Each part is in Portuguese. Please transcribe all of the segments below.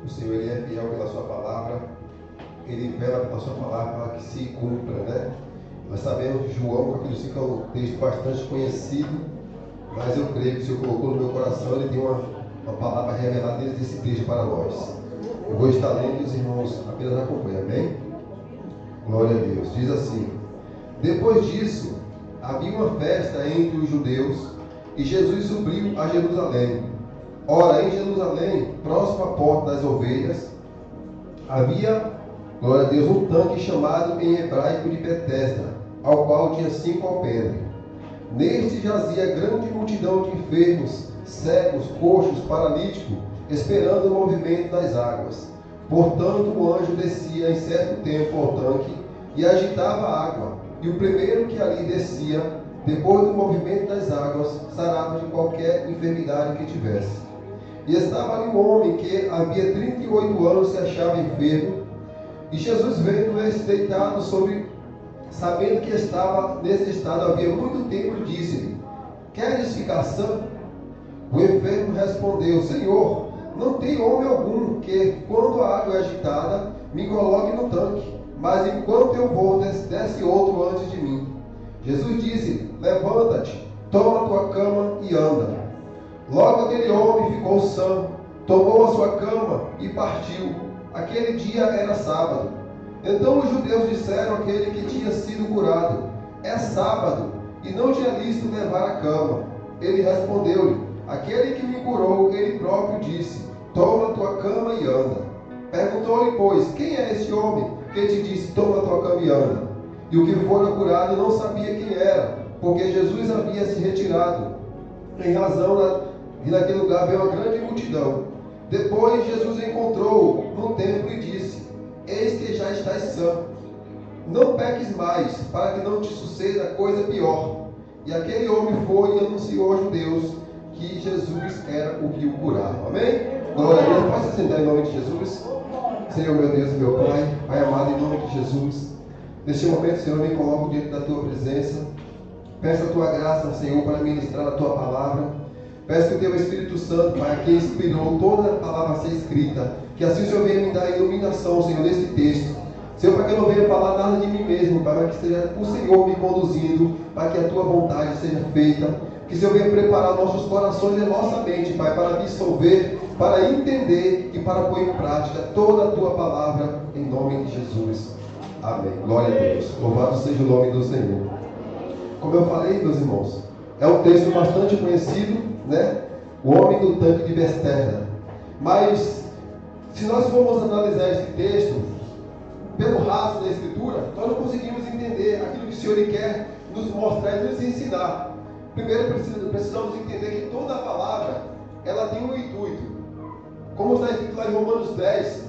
O Senhor, Ele é fiel pela sua palavra, Ele vela pela sua palavra para que se cumpra, né? Nós sabemos que João, capítulo 5, é um texto bastante conhecido, mas eu creio que o Senhor colocou no meu coração, Ele tem uma palavra revelada dentro desse texto para nós. Eu vou estar lendo e os irmãos apenas acompanham, amém? Glória a Deus. Diz assim: depois disso, havia uma festa entre os judeus e Jesus subiu a Jerusalém. Ora, em Jerusalém, próximo à porta das ovelhas, havia, glória a Deus, um tanque chamado em hebraico de Betesda, ao qual tinha 5 alpendres. Neste jazia grande multidão de enfermos, cegos, coxos, paralíticos, esperando o movimento das águas. Portanto, o anjo descia em certo tempo ao tanque e agitava a água. E o primeiro que ali descia, depois do movimento das águas, sarava de qualquer enfermidade que tivesse. E estava ali um homem que havia 38 anos se achava enfermo. E Jesus, vendo este deitado sobre, sabendo que estava nesse estado havia muito tempo, disse-lhe: queres ficar sã? O enfermo respondeu: Senhor, não tem homem algum que, quando a água é agitada, me coloque no tanque, mas enquanto eu vou, desce outro antes de mim. Jesus disse: levanta-te, toma a tua cama e anda. Logo aquele homem ficou sã, tomou a sua cama e partiu. Aquele dia era sábado. Então os judeus disseram àquele que tinha sido curado: é sábado, e não tinha lícito levar a cama. Ele respondeu-lhe: aquele que me curou, ele próprio disse: toma a tua cama e anda. Perguntou-lhe, pois, quem é esse homem que te disse: toma a tua cama e anda? E o que fora curado não sabia quem era, porque Jesus havia se retirado. Em razão de naquele lugar veio uma grande multidão. Depois Jesus encontrou-o no templo e disse: eis que já estás sã, não peques mais, para que não te suceda coisa pior. E aquele homem foi e anunciou aos judeus que Jesus era o que o curava. Amém? Glória a Deus. Pode se sentar em nome de Jesus. Senhor, meu Deus e meu Pai, Pai amado, em nome de Jesus, neste momento, Senhor, eu me coloco diante da Tua presença. Peço a Tua graça, Senhor, para ministrar a Tua palavra. Peço que o Teu Espírito Santo, Pai, que inspirou toda a palavra a ser escrita, que assim o Senhor venha me dar iluminação, Senhor, nesse texto. Senhor, para que eu não venha falar nada de mim mesmo, Pai, para que seja o Senhor me conduzindo, para que a Tua vontade seja feita. Que o Senhor venha preparar nossos corações e nossa mente, Pai, para absorver, para entender e para pôr em prática toda a Tua palavra, em nome de Jesus. Amém. Glória a Deus. Louvado seja o nome do Senhor. Como eu falei, meus irmãos, é um texto bastante conhecido, né? O homem do tanque de Betesda. Mas, se nós formos analisar esse texto, pelo raso da Escritura, nós não conseguimos entender aquilo que o Senhor quer nos mostrar e nos ensinar. Primeiro, precisamos entender que toda a palavra, ela tem um intuito. Como está escrito lá em Romanos 10,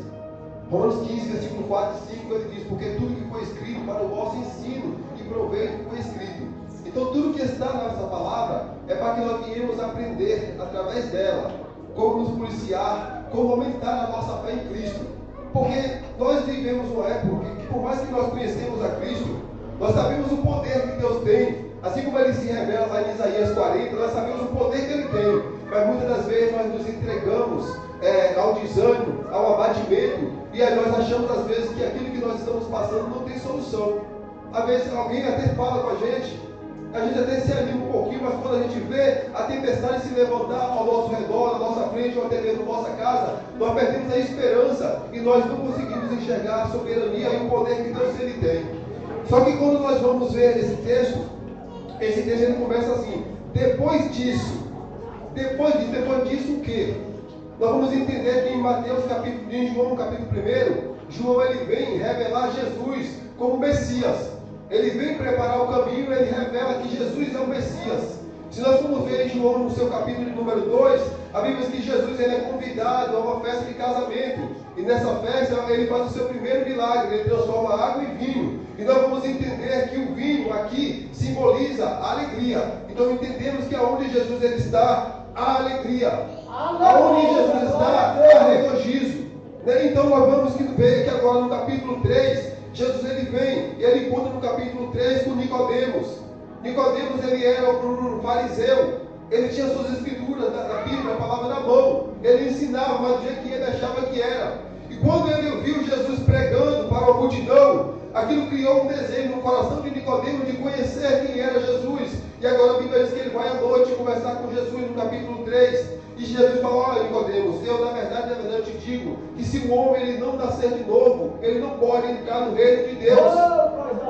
Romanos 15, versículo 4 e 5, ele diz: porque tudo que foi escrito para o vosso ensino e proveito foi escrito. Então tudo que está nessa palavra é para que nós venhamos aprender através dela como nos policiar, como aumentar a nossa fé em Cristo. Porque nós vivemos uma época que, por mais que nós conhecemos a Cristo, nós sabemos o poder que Deus tem. Assim como ele se revela lá em Isaías 40, nós sabemos o poder que ele tem. Mas muitas das vezes nós nos entregamos ao desânimo, ao abatimento, e aí nós achamos às vezes que aquilo que nós estamos passando não tem solução. Às vezes alguém até fala com a gente até se anima um pouquinho, mas quando a gente vê a tempestade se levantar ao nosso redor, à nossa frente ou até mesmo na nossa casa, nós perdemos a esperança e nós não conseguimos enxergar a soberania e o poder que Deus ele tem. Só que quando nós vamos ver esse texto ele começa assim: depois disso o quê? Nós vamos entender que em João capítulo 1, João ele vem revelar Jesus como Messias. Ele vem preparar o caminho, ele revela que Jesus é o Messias. Se nós formos ver em João no seu capítulo número 2, a Bíblia diz que Jesus ele é convidado a uma festa de casamento. E nessa festa ele faz o seu primeiro milagre, ele transforma água em vinho. E nós vamos entender que o vinho aqui simboliza a alegria. Então entendemos que aonde Jesus ele está, há alegria. Aonde Jesus está, há regozijo. Então nós vamos ver que agora no capítulo 3, Jesus ele vem e ele conta no capítulo 3 com Nicodemos. Nicodemos ele era um fariseu. Ele tinha suas escrituras da Bíblia, a palavra na mão. Ele ensinava, mas do jeito que ele achava que era. E quando ele viu Jesus pregando para a multidão, aquilo criou um desejo no coração de Nicodemo de conhecer quem era Jesus. E agora a Bíblia diz que ele vai à noite conversar com Jesus no capítulo 3. E Jesus falou: olha, Nicodemos, eu na verdade eu te digo que se o homem ele não nascer de novo, ele não pode entrar no reino de Deus.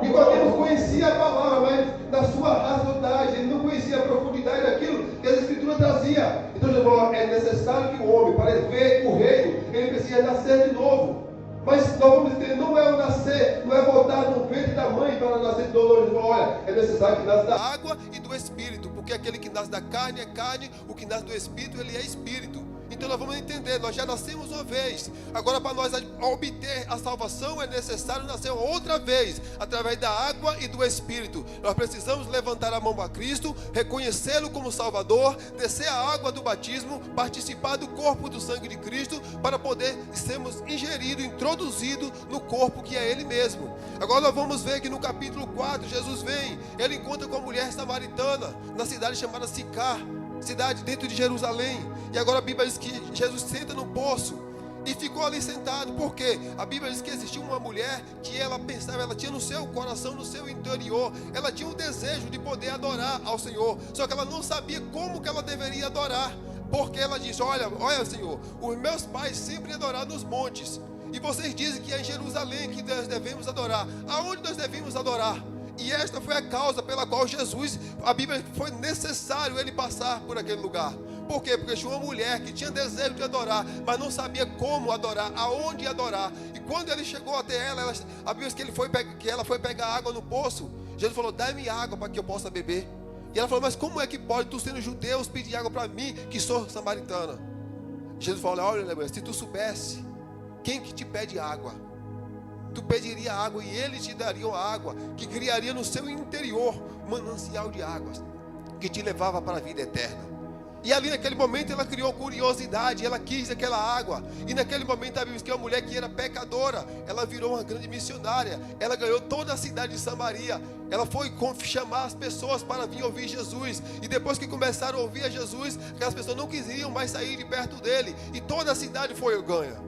Nicodemos conhecia a palavra, mas na sua racionalidade, ele não conhecia a profundidade daquilo que as Escrituras traziam. Então Jesus falou: é necessário que o homem, para ver o reino, ele precisa nascer de novo. Mas nós vamos entender, não é o nascer, não é voltar no ventre da mãe para nascer de novo. Ele falou: olha, é necessário que nasça da água e do Espírito, porque aquele que nasce da carne é carne, o que nasce do Espírito, ele é Espírito. Então nós vamos entender, nós já nascemos uma vez. Agora para nós obter a salvação é necessário nascer outra vez, através da água e do Espírito. Nós precisamos levantar a mão a Cristo, reconhecê-lo como Salvador, descer a água do batismo, participar do corpo do sangue de Cristo, para poder sermos ingeridos, introduzidos no corpo que é Ele mesmo. Agora nós vamos ver que no capítulo 4, Jesus vem, ele encontra com a mulher samaritana, na cidade chamada Sicar, cidade dentro de Jerusalém. E agora a Bíblia diz que Jesus senta no poço e ficou ali sentado. Por quê? A Bíblia diz que existia uma mulher que ela pensava, ela tinha no seu coração, no seu interior, ela tinha um desejo de poder adorar ao Senhor, só que ela não sabia como que ela deveria adorar, porque ela disse: olha Senhor, os meus pais sempre adoraram nos montes, e vocês dizem que é em Jerusalém que nós devemos adorar. Aonde nós devemos adorar? E esta foi a causa pela qual Jesus, a Bíblia, foi necessário ele passar por aquele lugar. Por quê? Porque tinha uma mulher que tinha desejo de adorar, mas não sabia como adorar, aonde adorar. E quando ele chegou até ela, a Bíblia diz que ela foi pegar água no poço. Jesus falou: dá-me água para que eu possa beber. E ela falou: mas como é que pode, tu sendo judeu, pedir água para mim, que sou samaritana? Jesus falou: olha, se tu soubesse quem que te pede água, tu pediria água e ele te daria água, que criaria no seu interior um manancial de águas, que te levava para a vida eterna. E ali naquele momento ela criou curiosidade, ela quis aquela água. E naquele momento a Bíblia diz que uma mulher que era pecadora, ela virou uma grande missionária. Ela ganhou toda a cidade de Samaria. Ela foi chamar as pessoas para vir ouvir Jesus. E depois que começaram a ouvir a Jesus, aquelas pessoas não queriam mais sair de perto dele. E toda a cidade foi ganha.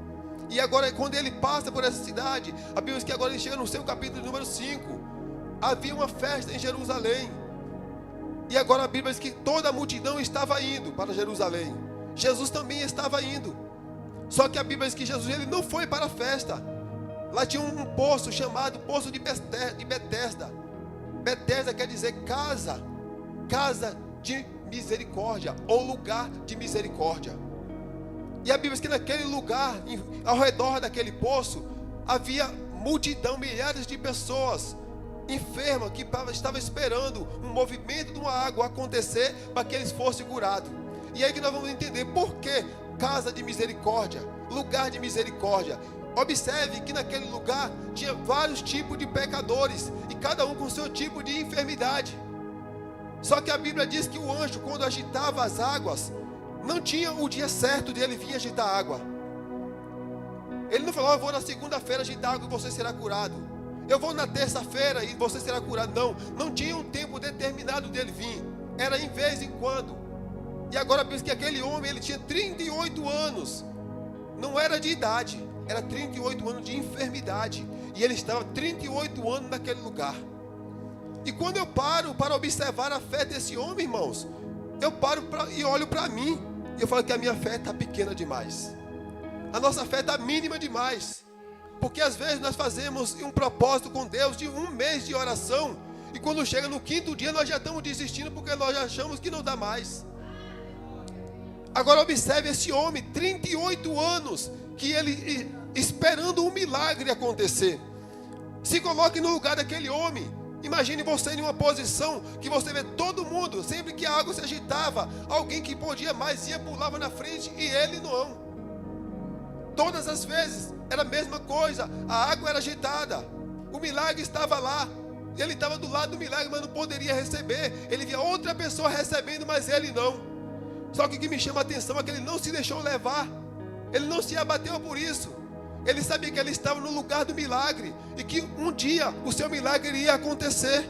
E agora quando ele passa por essa cidade, a Bíblia diz que agora ele chega no seu capítulo número 5. Havia uma festa em Jerusalém. E agora a Bíblia diz que toda a multidão estava indo para Jerusalém. Jesus também estava indo. Só que a Bíblia diz que Jesus ele não foi para a festa. Lá tinha um poço chamado Poço de Betesda. Betesda quer dizer casa de misericórdia, ou lugar de misericórdia. E a Bíblia diz que naquele lugar, ao redor daquele poço, havia multidão, milhares de pessoas enferma que estava esperando um movimento de uma água acontecer para que eles fossem curados. E aí que nós vamos entender por que casa de misericórdia, lugar de misericórdia. Observe que naquele lugar tinha vários tipos de pecadores e cada um com seu tipo de enfermidade. Só que a Bíblia diz que o anjo, quando agitava as águas, não tinha o dia certo de ele vir agitar a água. Ele não falou: eu vou na segunda-feira agitar água e você será curado. Eu vou na terça-feira e você será curado. Não tinha um tempo determinado dele vir. Era em vez em quando. E agora pensa que aquele homem, ele tinha 38 anos. Não era de idade, era 38 anos de enfermidade. E ele estava 38 anos naquele lugar. E quando eu paro para observar a fé desse homem, irmãos, eu paro e olho para mim. E eu falo que a minha fé está pequena demais. A nossa fé está mínima demais. Porque às vezes nós fazemos um propósito com Deus de um mês de oração, e quando chega no 5º dia nós já estamos desistindo, porque nós já achamos que não dá mais. Agora observe esse homem, 38 anos, que ele esperando um milagre acontecer. Se coloque no lugar daquele homem. Imagine você em uma posição que você vê todo mundo, sempre que a água se agitava, alguém que podia mais ia, pulava na frente, e ele não. Todas as vezes era a mesma coisa, a água era agitada, o milagre estava lá, ele estava do lado do milagre, mas não poderia receber. Ele via outra pessoa recebendo, mas ele não. Só que o que me chama a atenção é que ele não se deixou levar, ele não se abateu por isso. Ele sabia que ele estava no lugar do milagre, e que um dia o seu milagre iria acontecer.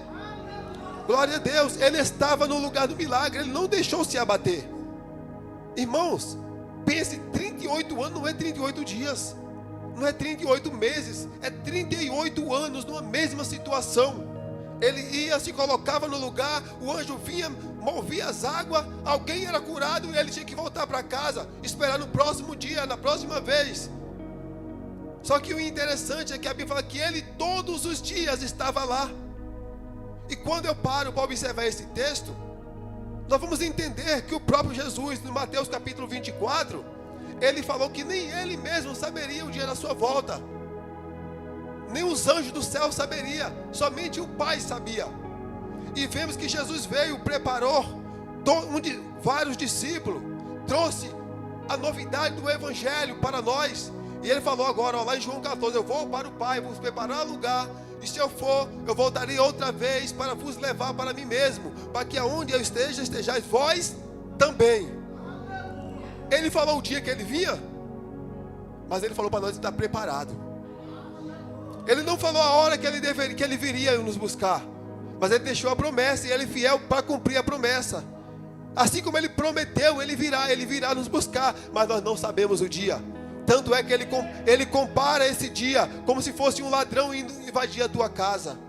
Glória a Deus, ele estava no lugar do milagre, ele não deixou se abater. Irmãos, Pense, 38 anos não é 38 dias, não é 38 meses, é 38 anos numa mesma situação. Ele ia, se colocava no lugar, o anjo vinha, movia as águas, alguém era curado e ele tinha que voltar para casa, esperar no próximo dia, na próxima vez. Só que o interessante é que a Bíblia fala que ele todos os dias estava lá. E quando eu paro para observar esse texto, nós vamos entender que o próprio Jesus, no Mateus capítulo 24, ele falou que nem ele mesmo saberia o dia da sua volta. Nem os anjos do céu saberiam, somente o Pai sabia. E vemos que Jesus veio, preparou vários discípulos, trouxe a novidade do Evangelho para nós. E ele falou agora, lá em João 14, eu vou para o Pai, vou preparar lugar, e se eu for, eu voltarei outra vez para vos levar para mim mesmo, para que aonde eu esteja, estejais vós também. Ele falou o dia que ele vinha, mas ele falou para nós estar preparado. Ele não falou a hora que ele viria nos buscar, mas ele deixou a promessa e ele é fiel para cumprir a promessa. Assim como ele prometeu, ele virá nos buscar, mas nós não sabemos o dia. Tanto é que ele compara esse dia como se fosse um ladrão indo invadir a tua casa.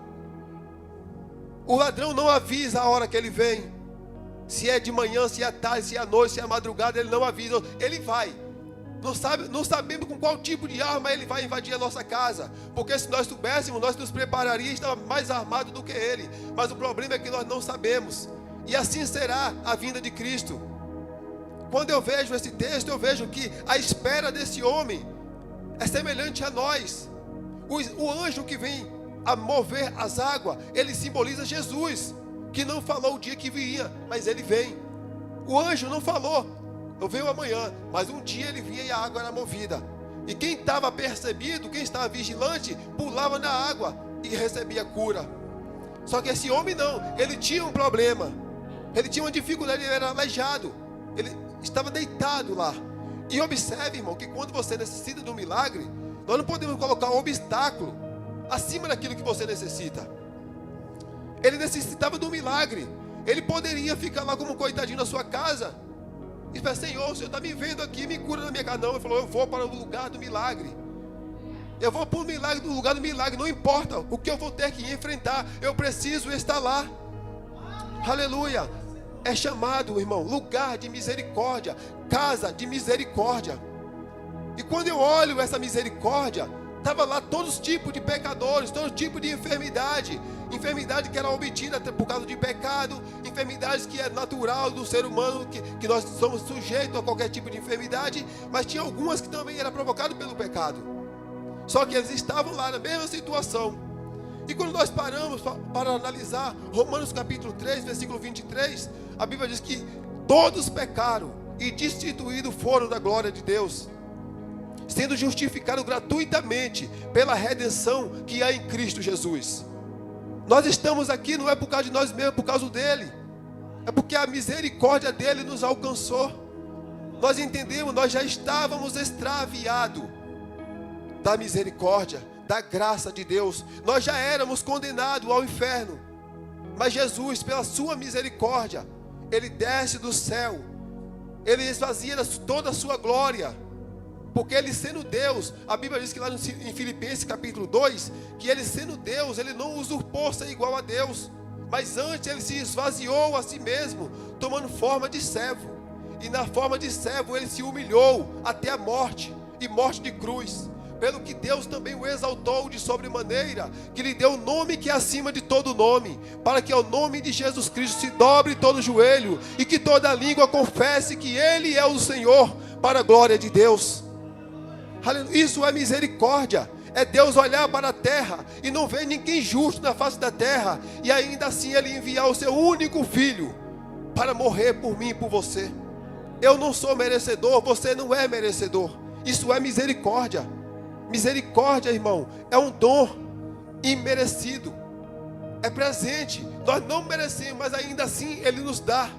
O ladrão não avisa a hora que ele vem. Se é de manhã, se é tarde, se é à noite, se é à madrugada, ele não avisa. Ele vai. Não sabemos com qual tipo de arma ele vai invadir a nossa casa. Porque se nós soubéssemos, nós nos prepararíamos e estávamos mais armados do que ele. Mas o problema é que nós não sabemos. E assim será a vinda de Cristo. Quando eu vejo esse texto, eu vejo que a espera desse homem é semelhante a nós. O anjo que vem a mover as águas, ele simboliza Jesus, que não falou o dia que viria, mas ele vem. O anjo não falou, eu venho amanhã, mas um dia ele vinha e a água era movida. E quem estava percebido, quem estava vigilante, pulava na água e recebia cura. Só que esse homem não, ele tinha um problema, ele tinha uma dificuldade, ele era aleijado, ele estava deitado lá. E observe, irmão, que quando você necessita de um milagre, nós não podemos colocar um obstáculo acima daquilo que você necessita. Ele necessitava de um milagre. Ele poderia ficar lá como um coitadinho na sua casa e falar, Senhor, o Senhor está me vendo aqui, me cura na minha casa. Não, ele falou, eu vou para o lugar do milagre. Eu vou para o milagre, do lugar do milagre. Não importa o que eu vou ter que enfrentar, eu preciso estar lá. Aleluia. É chamado, irmão, lugar de misericórdia, casa de misericórdia. E quando eu olho essa misericórdia, estava lá todos os tipos de pecadores, todo tipo de enfermidade. Enfermidade que era obtida por causa de pecado, enfermidades que é natural do ser humano, que nós somos sujeitos a qualquer tipo de enfermidade, mas tinha algumas que também eram provocadas pelo pecado. Só que eles estavam lá na mesma situação. E quando nós paramos para analisar Romanos capítulo 3, versículo 23, a Bíblia diz que todos pecaram e destituídos foram da glória de Deus, sendo justificados gratuitamente pela redenção que há em Cristo Jesus. Nós estamos aqui não é por causa de nós mesmos, é por causa dele. É porque a misericórdia dele nos alcançou. Nós entendemos, nós já estávamos extraviados da misericórdia, da graça de Deus. Nós já éramos condenados ao inferno. Mas Jesus, pela sua misericórdia, ele desce do céu. Ele esvazia toda a sua glória. Porque ele sendo Deus, a Bíblia diz que lá em Filipenses capítulo 2, que ele sendo Deus, ele não usurpou ser igual a Deus. Mas antes ele se esvaziou a si mesmo, tomando forma de servo. E na forma de servo ele se humilhou até a morte, e morte de cruz. Pelo que Deus também o exaltou de sobremaneira, que lhe deu o nome que é acima de todo nome, para que ao nome de Jesus Cristo se dobre todo o joelho, e que toda língua confesse que Ele é o Senhor, para a glória de Deus. Isso é misericórdia. É Deus olhar para a terra e não ver ninguém justo na face da terra, e ainda assim Ele enviar o seu único filho para morrer por mim e por você. Eu não sou merecedor, você não é merecedor. Isso é misericórdia. Misericórdia, irmão, é um dom imerecido, é presente. Nós não merecemos, mas ainda assim Ele nos dá.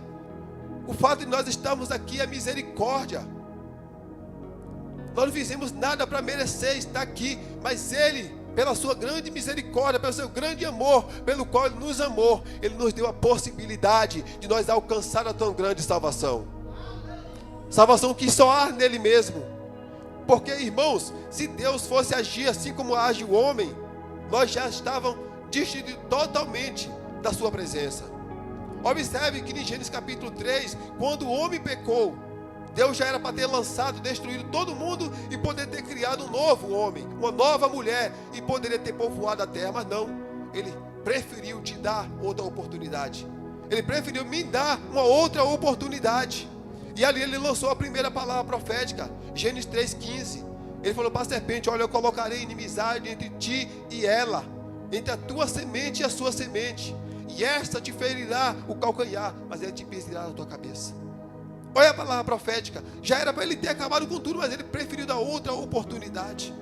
O fato de nós estarmos aqui é misericórdia. Nós não fizemos nada para merecer estar aqui, mas Ele, pela sua grande misericórdia, pelo seu grande amor, pelo qual Ele nos amou, Ele nos deu a possibilidade de nós alcançar a tão grande salvação. Salvação que só há nele mesmo. Porque, irmãos, se Deus fosse agir assim como age o homem, nós já estávamos destituídos totalmente da sua presença. Observe que em Gênesis capítulo 3, quando o homem pecou, Deus já era para ter lançado, destruído todo mundo e poder ter criado um novo homem, uma nova mulher, e poderia ter povoado a terra, mas não. Ele preferiu te dar outra oportunidade. Ele preferiu me dar uma outra oportunidade. E ali ele lançou a primeira palavra profética, Gênesis 3,15. Ele falou para a serpente: olha, eu colocarei inimizade entre ti e ela, entre a tua semente e a sua semente, e esta te ferirá o calcanhar, mas ele te pisará na tua cabeça. Olha a palavra profética. Já era para ele ter acabado com tudo, mas ele preferiu dar outra oportunidade.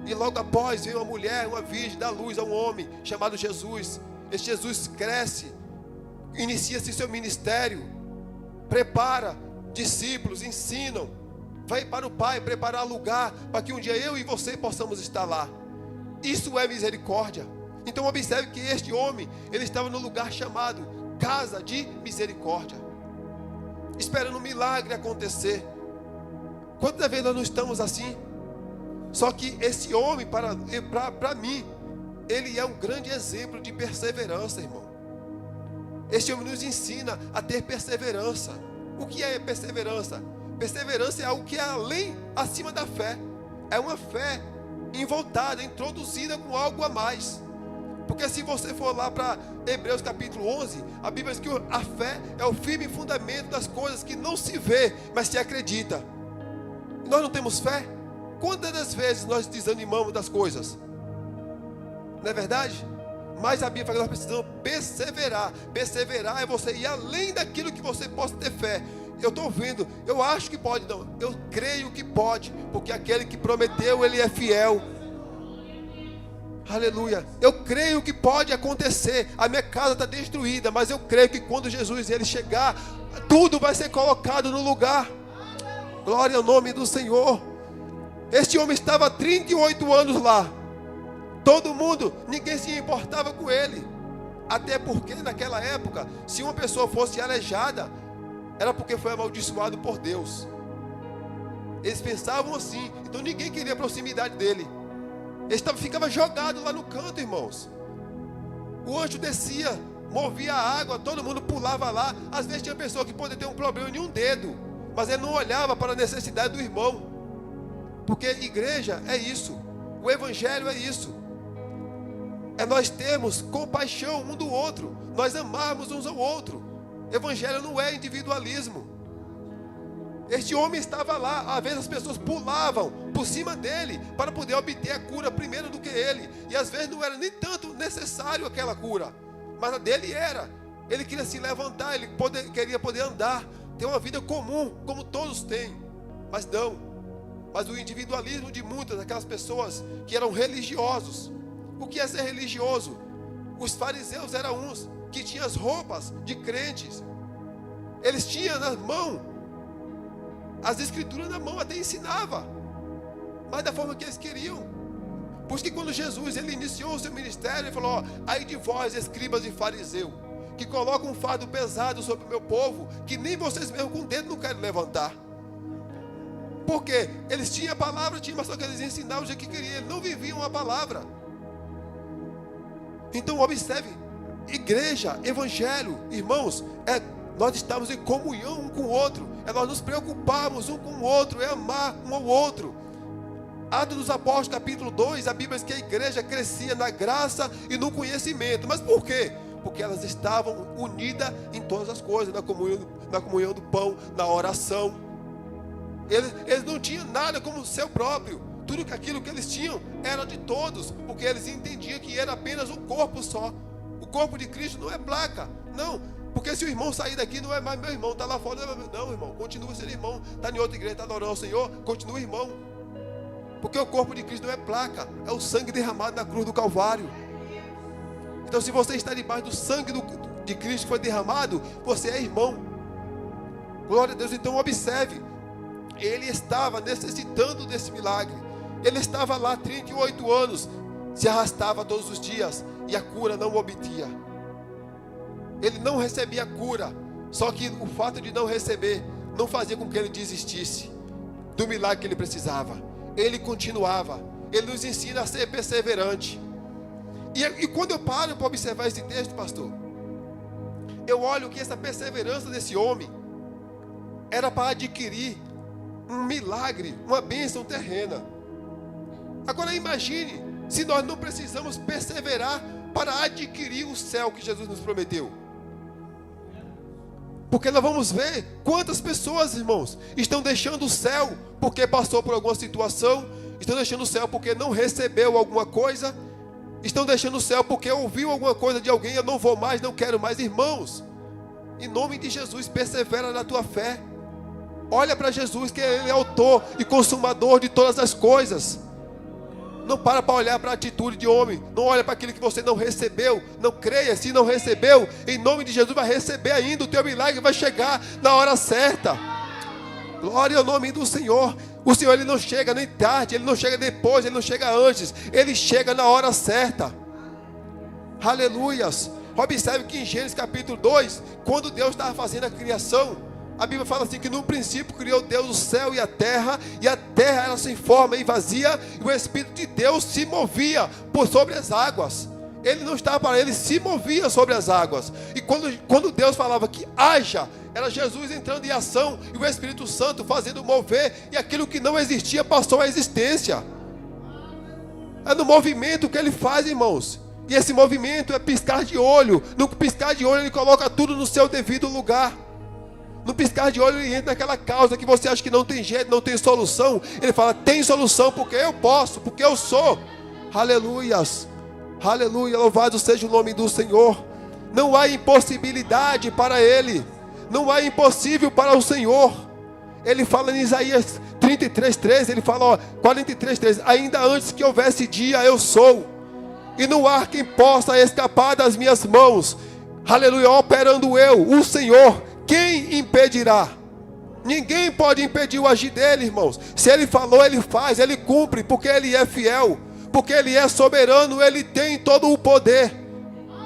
E logo após veio uma mulher, uma virgem, dá luz a um homem chamado Jesus. Esse Jesus cresce, inicia-se seu ministério, prepara discípulos, ensinam, vai para o Pai preparar lugar para que um dia eu e você possamos estar lá. Isso é misericórdia. Então observe que este homem, ele estava no lugar chamado casa de misericórdia, esperando um milagre acontecer. Quantas vezes nós não estamos assim? Só que esse homem, para mim, ele é um grande exemplo de perseverança, irmão. Este homem nos ensina a ter perseverança. O que é perseverança? Perseverança é algo que é além, acima da fé. É uma fé envoltada, introduzida com algo a mais. Porque se você for lá para Hebreus capítulo 11, a Bíblia diz que a fé é o firme fundamento das coisas que não se vê, mas se acredita. Nós não temos fé? Quantas das vezes nós desanimamos das coisas? Não é verdade? Mas a Bíblia fala que nós precisamos perseverar. Perseverar é você ir além daquilo que você possa ter fé. Eu estou vendo, eu acho que pode, não. Eu creio que pode, porque aquele que prometeu, ele é fiel. Aleluia. Eu creio que pode acontecer. A minha casa está destruída, mas eu creio que quando Jesus ele chegar, tudo vai ser colocado no lugar. Glória ao nome do Senhor. Este homem estava há 38 anos lá. Todo mundo, ninguém se importava com ele. Até porque naquela época, se uma pessoa fosse aleijada, era porque foi amaldiçoado por Deus. Eles pensavam assim. Então ninguém queria a proximidade dele. Ele ficava jogado lá no canto, irmãos. O anjo descia, movia a água, todo mundo pulava lá. Às vezes tinha pessoa que podia ter um problema em um dedo, mas ele não olhava para a necessidade do irmão. Porque igreja é isso. O evangelho é isso. É nós termos compaixão um do outro. Nós amarmos uns ao outro. Evangelho não é individualismo. Este homem estava lá. Às vezes as pessoas pulavam por cima dele para poder obter a cura primeiro do que ele. E às vezes não era nem tanto necessário aquela cura, mas a dele era. Ele queria se levantar, ele queria poder andar, ter uma vida comum, como todos têm. Mas não. Mas o individualismo de muitas daquelas pessoas que eram religiosos. O que é ser religioso? Os fariseus eram uns que tinham as roupas de crentes. Eles tinham na mão as escrituras na mão, até ensinava, mas da forma que eles queriam. Por isso que quando Jesus ele iniciou o seu ministério, ele falou: aí de vós, escribas e fariseus, que colocam um fardo pesado sobre o meu povo, que nem vocês mesmo com o dedo não querem levantar. Por quê? Eles tinham a palavra, mas só que eles ensinavam o que queriam, eles não viviam a palavra. Então observe, igreja, evangelho, irmãos, nós estamos em comunhão um com o outro, é nós nos preocuparmos um com o outro, é amar um ao outro. Atos dos Apóstolos capítulo 2, a Bíblia diz que a igreja crescia na graça e no conhecimento. Mas por quê? Porque elas estavam unidas em todas as coisas, na comunhão do pão, na oração. Eles não tinham nada como seu próprio. Tudo aquilo que eles tinham era de todos, porque eles entendiam que era apenas um corpo só. O corpo de Cristo não é placa, não. Porque se o irmão sair daqui, não é mais meu irmão, está lá fora. Não, irmão, continua sendo irmão. Está em outra igreja, está adorando ao Senhor, continua irmão. Porque o corpo de Cristo não é placa, é o sangue derramado na cruz do Calvário. Então se você está debaixo do sangue de Cristo que foi derramado, você é irmão. Glória a Deus. Então observe, ele estava necessitando desse milagre. Ele estava lá 38 anos, se arrastava todos os dias e a cura não obtia. Ele não recebia a cura. Só que o fato de não receber não fazia com que ele desistisse do milagre que ele precisava. Ele continuava. Ele nos ensina a ser perseverante. E quando eu paro para observar esse texto, pastor, eu olho que essa perseverança desse homem era para adquirir um milagre, uma bênção terrena. Agora imagine se nós não precisamos perseverar para adquirir o céu que Jesus nos prometeu. Porque nós vamos ver quantas pessoas, irmãos, estão deixando o céu porque passou por alguma situação, estão deixando o céu porque não recebeu alguma coisa, estão deixando o céu porque ouviu alguma coisa de alguém, eu não vou mais, não quero mais. Irmãos, em nome de Jesus, persevera na tua fé. Olha para Jesus, que Ele é autor e consumador de todas as coisas. Não para olhar para a atitude de homem. Não olha para aquilo que você não recebeu. Não creia, se não recebeu, em nome de Jesus vai receber ainda. O teu milagre vai chegar na hora certa. Glória ao nome do Senhor. O Senhor, Ele não chega nem tarde, Ele não chega depois, Ele não chega antes. Ele chega na hora certa. Aleluias. Observe que em Gênesis capítulo 2, quando Deus estava fazendo a criação, a Bíblia fala assim que no princípio criou Deus o céu e a terra era sem forma e vazia, e o Espírito de Deus se movia por sobre as águas. Ele não estava para ele, se movia sobre as águas. E quando Deus falava que haja, era Jesus entrando em ação e o Espírito Santo fazendo mover, e aquilo que não existia passou à existência. É no movimento que Ele faz, irmãos. E esse movimento é piscar de olho. No piscar de olho Ele coloca tudo no seu devido lugar. No piscar de olho Ele entra naquela causa que você acha que não tem jeito, não tem solução. Ele fala, tem solução porque eu posso, porque eu sou. Aleluias, aleluia, louvado seja o nome do Senhor. Não há impossibilidade para Ele. Não há impossível para o Senhor. Ele fala em Isaías 33:13, ele fala, 43:13, ainda antes que houvesse dia eu sou, e não há quem possa escapar das minhas mãos. Aleluia, operando eu, o Senhor, quem impedirá? Ninguém pode impedir o agir dele, irmãos. Se Ele falou, Ele faz, Ele cumpre, porque Ele é fiel, porque Ele é soberano, Ele tem todo o poder.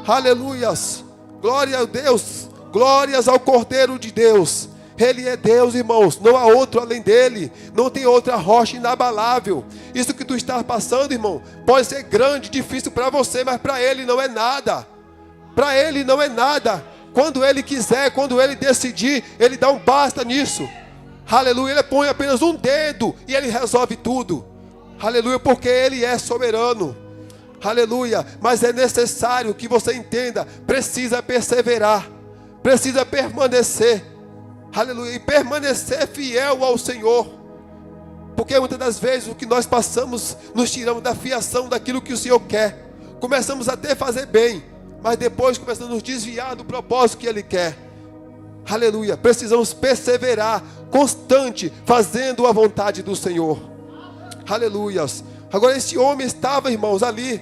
Aleluias, glória a Deus, glórias ao Cordeiro de Deus. Ele é Deus, irmãos, não há outro além dele, não tem outra rocha inabalável. Isso que tu estás passando, irmão, pode ser grande, difícil para você, mas para Ele não é nada. Para Ele não é nada. Quando Ele quiser, quando Ele decidir, Ele dá um basta nisso. Aleluia, Ele põe apenas um dedo e Ele resolve tudo. Aleluia, porque Ele é soberano. Aleluia, mas é necessário que você entenda, precisa perseverar, precisa permanecer. Aleluia, e permanecer fiel ao Senhor. Porque muitas das vezes o que nós passamos, nos tiramos da fiação daquilo que o Senhor quer. Começamos até a fazer bem, mas depois começamos a nos desviar do propósito que Ele quer. Aleluia, precisamos perseverar, constante, fazendo a vontade do Senhor. Aleluias. Agora esse homem estava, irmãos, ali,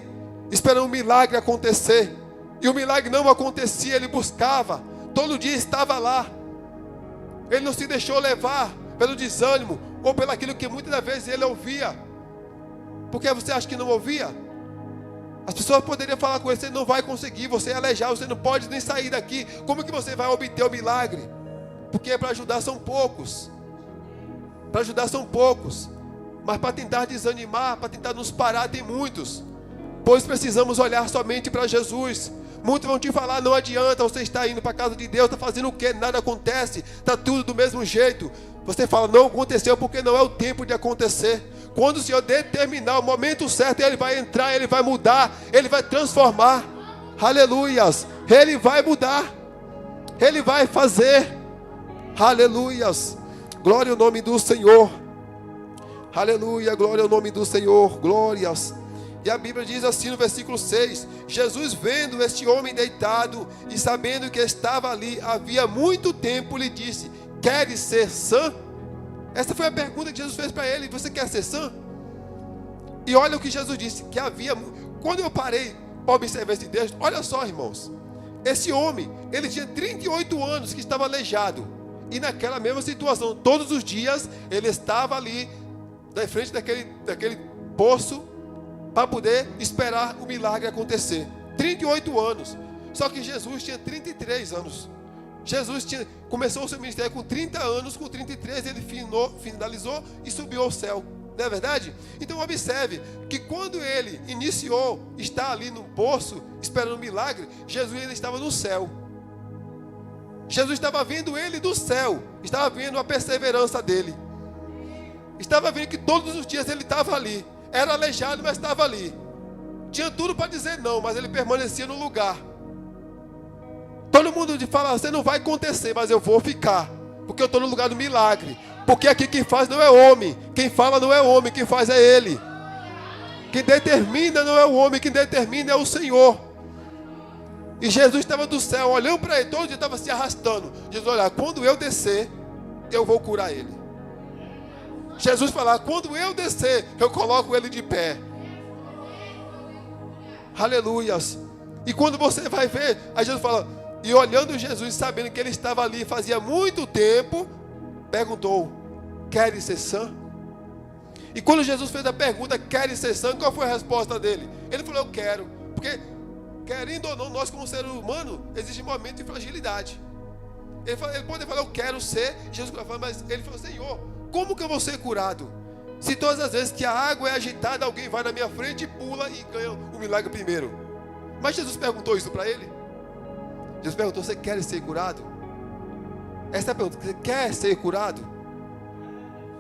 esperando um milagre acontecer. E o milagre não acontecia, ele buscava, todo dia estava lá. Ele não se deixou levar pelo desânimo ou pelo aquilo que muitas das vezes ele ouvia. Por que você acha que não ouvia? As pessoas poderiam falar com ele, você não vai conseguir, você é aleijado, você não pode nem sair daqui. Como que você vai obter o milagre? Porque para ajudar são poucos. Para ajudar são poucos. Mas para tentar desanimar, para tentar nos parar, tem muitos. Pois precisamos olhar somente para Jesus. Muitos vão te falar, não adianta, você está indo para a casa de Deus, está fazendo o quê? Nada acontece, está tudo do mesmo jeito. Você fala, não aconteceu porque não é o tempo de acontecer. Quando o Senhor determinar o momento certo, Ele vai entrar, Ele vai mudar, Ele vai transformar. Aleluias, Ele vai mudar, Ele vai fazer. Aleluias, glória ao nome do Senhor. Aleluia, glória ao nome do Senhor, glórias. E a Bíblia diz assim no versículo 6, Jesus vendo este homem deitado e sabendo que estava ali havia muito tempo, lhe disse, queres ser sã? Essa foi a pergunta que Jesus fez para ele, você quer ser sã? E olha o que Jesus disse, que havia, quando eu parei para observar esse texto, olha só, irmãos, esse homem, ele tinha 38 anos que estava aleijado, e naquela mesma situação, todos os dias, ele estava ali, na frente daquele poço, para poder esperar o milagre acontecer. 38 anos. Só que Jesus tinha 33 anos. Jesus começou o seu ministério com 30 anos, com 33 ele finalizou e subiu ao céu. Não é verdade? Então observe que quando ele iniciou, está ali no poço, esperando um milagre, Jesus ainda estava no céu. Jesus estava vendo ele do céu, estava vendo a perseverança dele. Estava vendo que todos os dias ele estava ali. Era aleijado, mas estava ali. Tinha tudo para dizer não, mas ele permanecia no lugar. Todo mundo fala, você não vai acontecer, mas eu vou ficar. Porque eu estou no lugar do milagre. Porque aqui quem faz não é homem. Quem fala não é homem, quem faz é ele. Quem determina não é o homem, quem determina é o Senhor. E Jesus estava do céu, olhando para ele, todo dia estava se arrastando. Jesus, olha, quando eu descer, eu vou curar ele. Jesus falava, quando eu descer, eu coloco ele de pé. Aleluias. E quando você vai ver, aí Jesus fala, e olhando Jesus, sabendo que ele estava ali fazia muito tempo, perguntou, queres ser sã? E quando Jesus fez a pergunta, queres ser sã, qual foi a resposta dele? Ele falou, eu quero. Porque, querendo ou não, nós como ser humano, existe um momento de fragilidade. Ele pode falar, eu quero ser. Jesus falou, mas ele falou, Senhor, como que eu vou ser curado? Se todas as vezes que a água é agitada, alguém vai na minha frente e pula e ganha o milagre primeiro. Mas Jesus perguntou isso para ele. Jesus perguntou, você quer ser curado? Essa é a pergunta, você quer ser curado?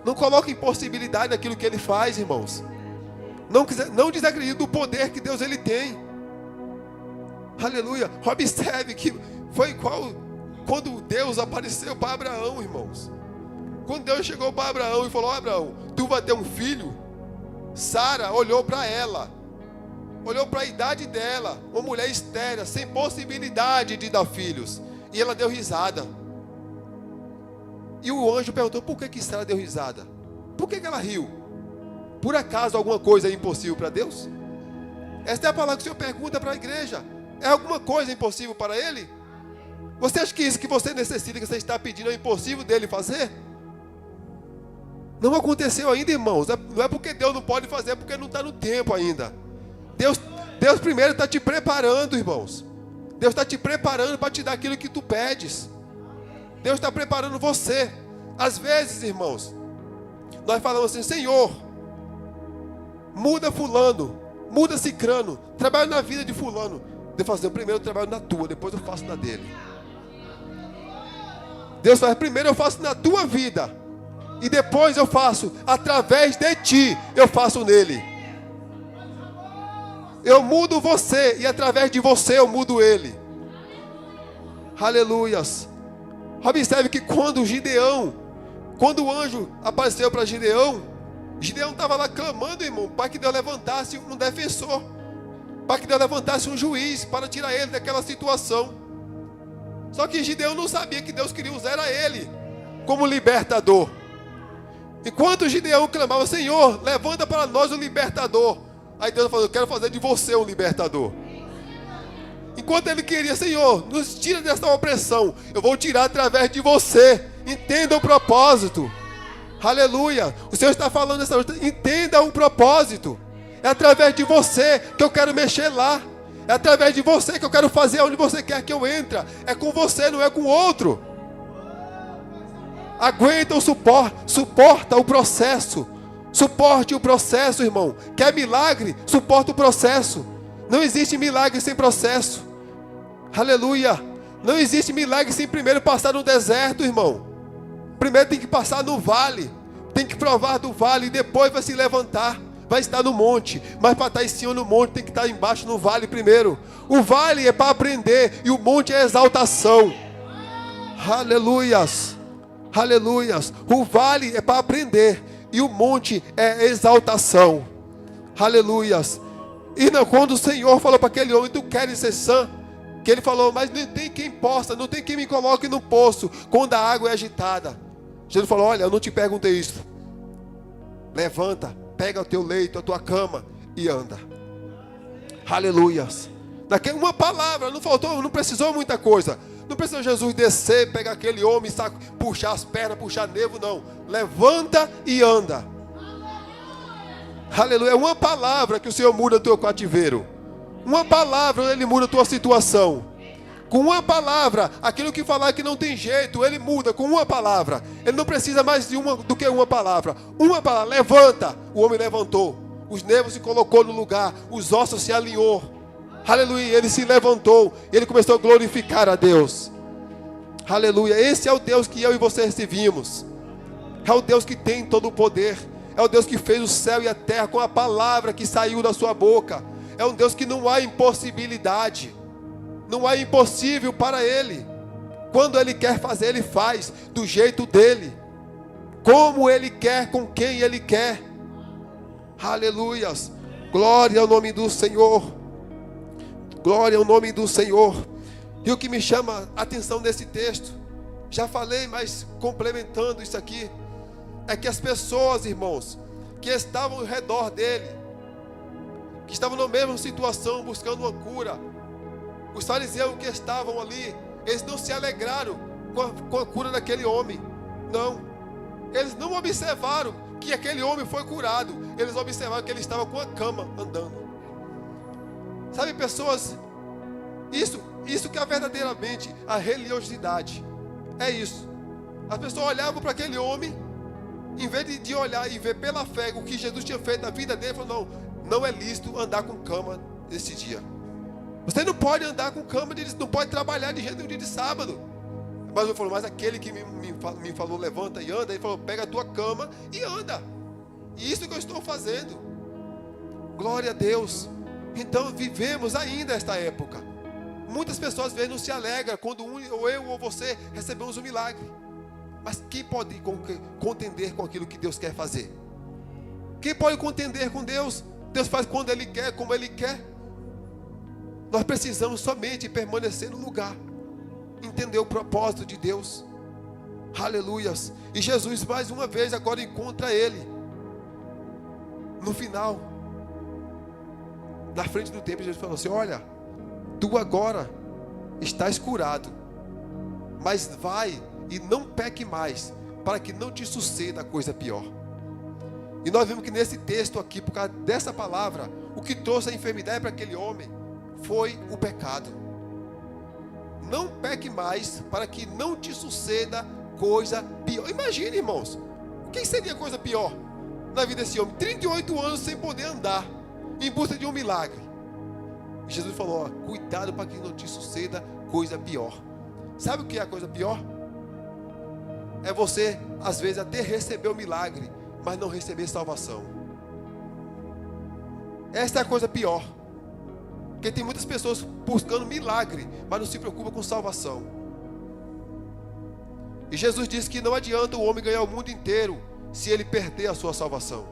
Não coloque impossibilidade naquilo que ele faz, irmãos. Não desacredite do poder que Deus ele tem. Aleluia. Observe que foi igual quando Deus apareceu para Abraão, irmãos. Quando Deus chegou para Abraão e falou, Abraão, tu vai ter um filho. Sara olhou para ela. Olhou para a idade dela, uma mulher estéril, sem possibilidade de dar filhos. E ela deu risada. E o anjo perguntou, por que Sara deu risada? Por que ela riu? Por acaso alguma coisa é impossível para Deus? Esta é a palavra que o Senhor pergunta para a igreja. É alguma coisa impossível para Ele? Você acha que isso que você necessita, que você está pedindo, é impossível dele fazer? Não aconteceu ainda, irmãos. Não é porque Deus não pode fazer, é porque não está no tempo ainda. Deus primeiro está te preparando, irmãos. Deus está te preparando para te dar aquilo que tu pedes. Deus está preparando você. Às vezes, irmãos, nós falamos assim, Senhor, muda fulano, muda cicrano, trabalha na vida de fulano. Deus fala assim, primeiro eu trabalho na tua, depois eu faço na dele. Deus fala, primeiro eu faço na tua vida, e depois eu faço, através de ti, eu faço nele. Eu mudo você, e através de você eu mudo ele. Aleluias. Observe que quando o anjo apareceu para Gideão estava lá clamando, irmão, para que Deus levantasse um defensor, para que Deus levantasse um juiz, para tirar ele daquela situação. Só que Gideão não sabia que Deus queria usar ele como libertador. Enquanto Gideão clamava, Senhor, levanta para nós o libertador. Aí Deus falou, eu quero fazer de você um libertador. Enquanto ele queria, Senhor, nos tira dessa opressão. Eu vou tirar através de você. Entenda o propósito. Aleluia. O Senhor está falando nessa noite. Entenda o propósito. É através de você que eu quero mexer lá. É através de você que eu quero fazer onde você quer que eu entre. É com você, não é com outro. Aguenta o suporta o processo. Suporte o processo, irmão. Quer milagre? Suporta o processo. Não existe milagre sem processo. Aleluia. Não existe milagre sem primeiro passar no deserto, irmão. Primeiro tem que passar no vale. Tem que provar do vale e depois vai se levantar. Vai estar no monte. Mas para estar em cima no monte tem que estar embaixo no vale primeiro. O vale é para aprender e o monte é exaltação. Aleluias. Aleluias. O vale é para aprender e o monte é exaltação. Aleluias. E não, quando o Senhor falou para aquele homem, tu queres ser sã? Que ele falou, mas não tem quem possa, não tem quem me coloque no poço quando a água é agitada. Jesus falou, olha, eu não te perguntei isso. Levanta, pega o teu leito, a tua cama e anda. Aleluias. Uma palavra, não faltou, não precisou muita coisa. Não precisou Jesus descer, pegar aquele homem, puxar as pernas, puxar nervo, não. Levanta e anda. Aleluia. É uma palavra que o Senhor muda o teu cativeiro. Uma palavra, Ele muda a tua situação. Com uma palavra, aquilo que falar que não tem jeito, ele muda com uma palavra. Ele não precisa mais de do que uma palavra. Uma palavra, levanta. O homem levantou. Os nervos se colocou no lugar. Os ossos se alinhou. Aleluia, ele se levantou. Ele começou a glorificar a Deus. Aleluia, esse é o Deus que eu e você servimos. É o Deus que tem todo o poder. É o Deus que fez o céu e a terra com a palavra que saiu da sua boca. É um Deus que não há impossibilidade. Não há impossível para Ele. Quando Ele quer fazer, Ele faz do jeito dEle. Como Ele quer, com quem Ele quer. Aleluias. Glória ao nome do Senhor. Glória ao nome do Senhor. E o que me chama a atenção desse texto, já falei, mas complementando isso aqui, é que as pessoas, irmãos, que estavam ao redor dele, que estavam na mesma situação, buscando uma cura, os fariseus que estavam ali, eles não se alegraram com a cura daquele homem. Não. Eles não observaram que aquele homem foi curado. Eles observaram que ele estava com a cama andando. Sabe, pessoas, isso que é verdadeiramente a religiosidade. É isso. As pessoas olhavam para aquele homem, em vez de olhar e ver pela fé o que Jesus tinha feito na vida dele, falou, não é lícito andar com cama nesse dia. Você não pode andar com cama, não pode trabalhar de jeito no dia de sábado. Mas eu falo, mas aquele que me falou, levanta e anda, ele falou, pega a tua cama e anda. E isso que eu estou fazendo. Glória a Deus. Então vivemos ainda esta época. Muitas pessoas às vezes não se alegram quando ou eu ou você recebemos um milagre. Mas quem pode contender com aquilo que Deus quer fazer? Quem pode contender com Deus? Deus faz quando Ele quer, como Ele quer. Nós precisamos somente permanecer no lugar, entender o propósito de Deus. Aleluias. E Jesus mais uma vez agora encontra ele no final, na frente do templo. Jesus falou assim, olha, tu agora estás curado, mas vai e não peque mais, para que não te suceda coisa pior. E nós vimos que nesse texto aqui, por causa dessa palavra, o que trouxe a enfermidade para aquele homem foi o pecado. Não peque mais, para que não te suceda coisa pior. Imagine, irmãos, o que seria coisa pior na vida desse homem? 38 anos sem poder andar, em busca de um milagre. E Jesus falou, ó, cuidado para que não te suceda coisa pior. Sabe o que é a coisa pior? É você, às vezes, até receber o milagre, mas não receber salvação. Esta é a coisa pior. Porque tem muitas pessoas buscando milagre, mas não se preocupam com salvação. E Jesus disse que não adianta o homem ganhar o mundo inteiro se ele perder a sua salvação.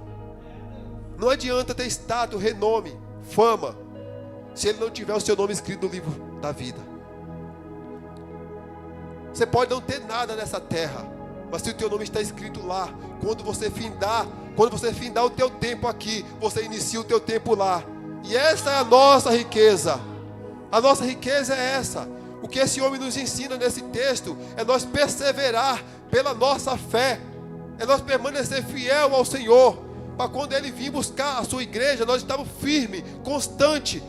Não adianta ter status, renome, fama, se ele não tiver o seu nome escrito no livro da vida. Você pode não ter nada nessa terra, mas se o teu nome está escrito lá, quando você findar o teu tempo aqui, você inicia o teu tempo lá. E essa é a nossa riqueza. A nossa riqueza é essa. O que esse homem nos ensina nesse texto é nós perseverar pela nossa fé, é nós permanecer fiel ao Senhor, para quando Ele vir buscar a sua igreja, nós estamos firmes, constantes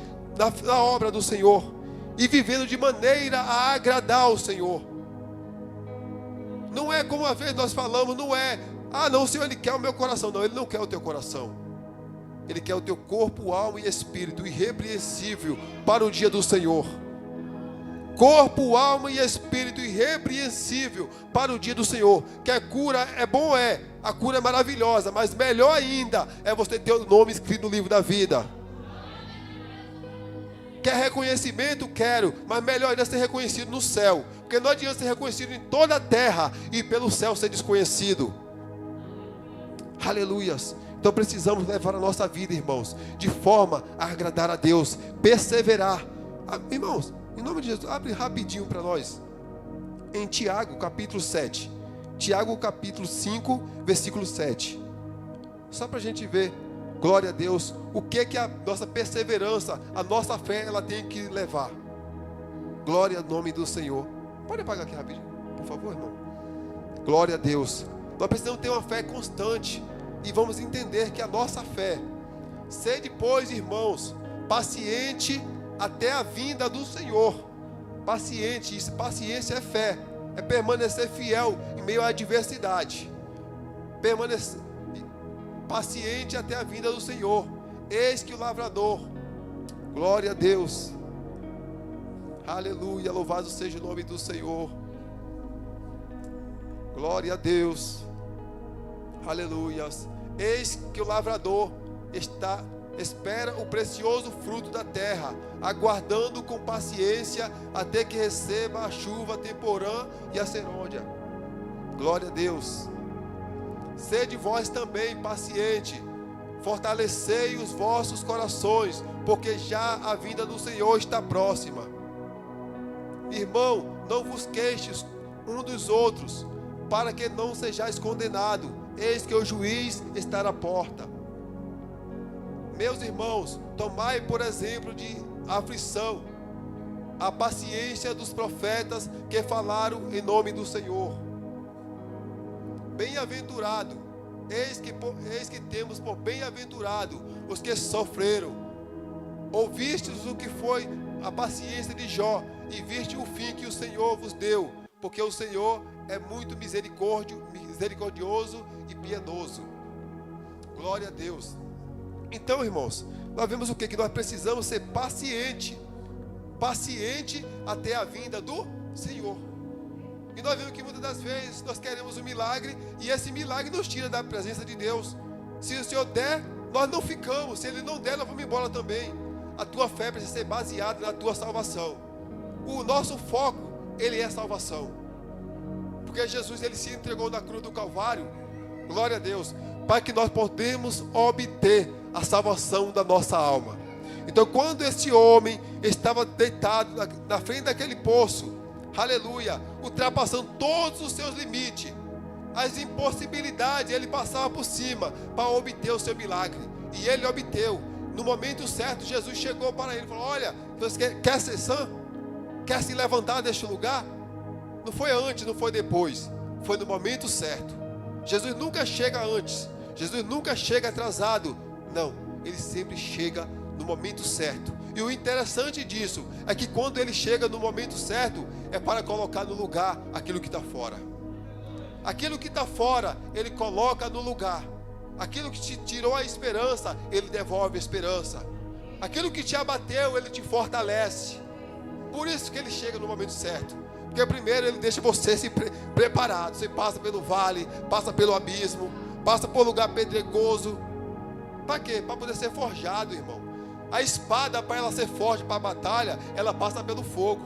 na obra do Senhor e vivendo de maneira a agradar ao Senhor. Não é como uma vez nós falamos, não é, não, o Senhor Ele quer o meu coração. Não, Ele não quer o teu coração. Ele quer o teu corpo, alma e espírito irrepreensível para o dia do Senhor. Corpo, alma e espírito irrepreensível para o dia do Senhor. Que a cura é bom, a cura é maravilhosa, mas melhor ainda é você ter o nome escrito no livro da vida. Quer reconhecimento? Quero, mas melhor ainda ser reconhecido no céu, porque não adianta ser reconhecido em toda a terra e pelo céu ser desconhecido. Aleluias. Então precisamos levar a nossa vida, irmãos, de forma a agradar a Deus, perseverar. Irmãos, em nome de Jesus, abre rapidinho para nós, em Tiago capítulo 7, Tiago capítulo 5, versículo 7, só para a gente ver, glória a Deus, o que a nossa perseverança, a nossa fé, ela tem que levar. Glória ao nome do Senhor. Pode apagar aqui rapidinho, por favor, irmão. Glória a Deus. Nós precisamos ter uma fé constante. E vamos entender que a nossa fé, sede, pois, irmãos, paciente até a vinda do Senhor. paciente. Isso, paciência é fé, é permanecer fiel em meio à adversidade, permanecer paciente até a vinda do Senhor. Eis que o lavrador, glória a Deus, aleluia, louvado seja o nome do Senhor, glória a Deus, aleluia. Eis que o lavrador espera o precioso fruto da terra, aguardando com paciência até que receba a chuva temporã e a serôdia. Glória a Deus. Sede vós também paciente, fortalecei os vossos corações, porque já a vinda do Senhor está próxima. Irmão, não vos queixes um dos outros, para que não sejais condenado. Eis que o juiz está à porta. Meus irmãos, tomai por exemplo de aflição a paciência dos profetas que falaram em nome do Senhor. Bem-aventurado, eis que temos por bem-aventurado os que sofreram. Ouvistes o que foi a paciência de Jó, e viste o fim que o Senhor vos deu, porque o Senhor é muito misericordioso e piedoso. Glória a Deus. Então, irmãos, nós vemos o que? Que nós precisamos ser paciente até a vinda do Senhor. E nós vemos que muitas das vezes nós queremos um milagre, e esse milagre nos tira da presença de Deus. Se o Senhor der, nós não ficamos. Se Ele não der, nós vamos embora também. A tua fé precisa ser baseada na tua salvação. O nosso foco, Ele é a salvação. Porque Jesus, Ele se entregou na cruz do Calvário, glória a Deus, para que nós podemos obter a salvação da nossa alma. Então, quando este homem estava deitado na frente daquele poço, aleluia, ultrapassando todos os seus limites, as impossibilidades, ele passava por cima para obter o seu milagre. E ele obteu. No momento certo, Jesus chegou para ele e falou: olha, você quer ser sã? Quer se levantar deste lugar? Não foi antes, não foi depois, foi no momento certo. Jesus nunca chega antes, Jesus nunca chega atrasado. Não, Ele sempre chega no momento certo. E o interessante disso é que quando Ele chega no momento certo, é para colocar no lugar aquilo que está fora. Aquilo que está fora, Ele coloca no lugar. Aquilo que te tirou a esperança, Ele devolve a esperança. Aquilo que te abateu, Ele te fortalece. Por isso que Ele chega no momento certo. Porque primeiro Ele deixa você se preparado. Você passa pelo vale, passa pelo abismo, passa por lugar pedregoso. Para quê? Para poder ser forjado, irmão. A espada, para ela ser forte para a batalha, ela passa pelo fogo.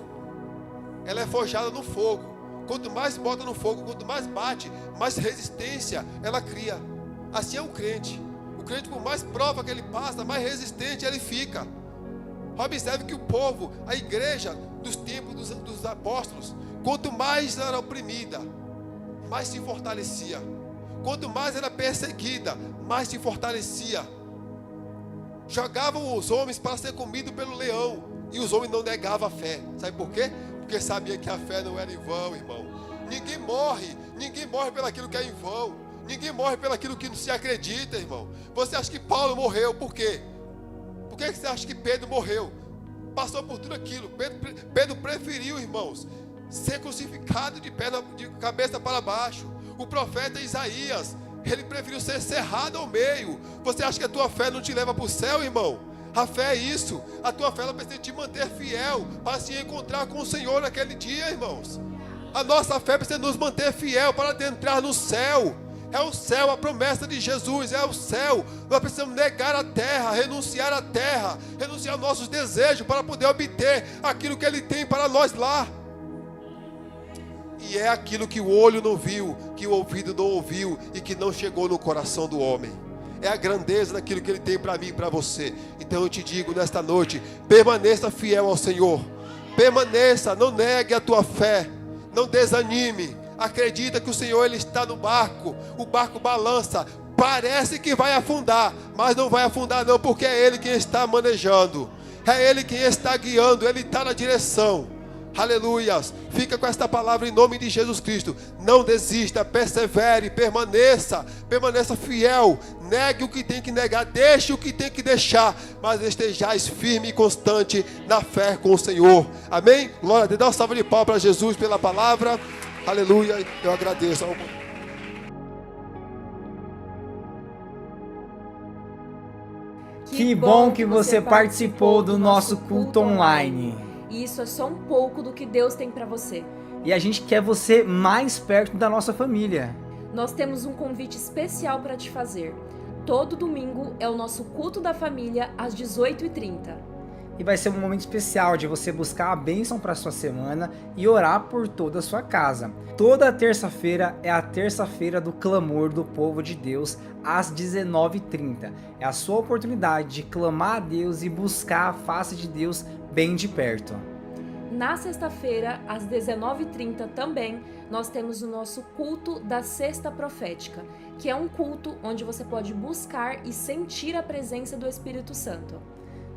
Ela é forjada no fogo. Quanto mais bota no fogo, quanto mais bate, mais resistência ela cria. Assim é o crente. O crente, por mais prova que ele passa, mais resistente ele fica. Observe que o povo, a igreja dos tempos dos apóstolos, quanto mais era oprimida, mais se fortalecia. Quanto mais era perseguida, mais se fortalecia. Jogavam os homens para ser comido pelo leão, e os homens não negavam a fé. Sabe por quê? Porque sabia que a fé não era em vão, irmão. Ninguém morre pelaquilo que é em vão. Ninguém morre pelaquilo que não se acredita, irmão. Você acha que Paulo morreu por quê? Por que você acha que Pedro morreu? Passou por tudo aquilo. Pedro preferiu, irmãos, ser crucificado de cabeça para baixo. O profeta Isaías, ele preferiu ser cerrado ao meio. Você acha que a tua fé não te leva para o céu, irmão? A fé é isso. A tua fé ela precisa te manter fiel para se encontrar com o Senhor naquele dia, irmãos. A nossa fé precisa nos manter fiel para adentrar no céu. É o céu, a promessa de Jesus, é o céu. Nós precisamos negar a terra, renunciar à terra, renunciar aos nossos desejos para poder obter aquilo que Ele tem para nós lá. E é aquilo que o olho não viu, que o ouvido não ouviu e que não chegou no coração do homem. É a grandeza daquilo que Ele tem para mim e para você. Então eu te digo nesta noite, permaneça fiel ao Senhor. Permaneça, não negue a tua fé, não desanime. Acredita que o Senhor Ele está no barco. O barco balança. Parece que vai afundar, mas não vai afundar não, porque é Ele quem está manejando. É Ele quem está guiando. Ele está na direção. Aleluias. Fica com esta palavra em nome de Jesus Cristo. Não desista, persevere, permaneça fiel. Negue o que tem que negar, deixe o que tem que deixar, mas estejais firme e constante na fé com o Senhor. Amém? Glória a Deus. Dá uma salva de palmas para Jesus pela palavra. Aleluia. Eu agradeço. Que bom que você participou do nosso culto online. E isso é só um pouco do que Deus tem para você. E a gente quer você mais perto da nossa família. Nós temos um convite especial para te fazer. Todo domingo é o nosso culto da família às 18h30. E vai ser um momento especial de você buscar a bênção para sua semana e orar por toda a sua casa. Toda terça-feira é a terça-feira do clamor do povo de Deus às 19h30. É a sua oportunidade de clamar a Deus e buscar a face de Deus bem de perto. Na sexta-feira, às 19h30 também, nós temos o nosso culto da Sexta Profética, que é um culto onde você pode buscar e sentir a presença do Espírito Santo.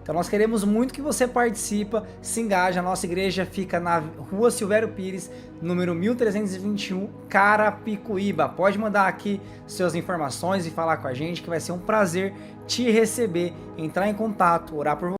Então nós queremos muito que você participe, se engaje. A nossa igreja fica na Rua Silvério Pires, número 1321, Carapicuíba. Pode mandar aqui suas informações e falar com a gente, que vai ser um prazer te receber, entrar em contato, orar por você.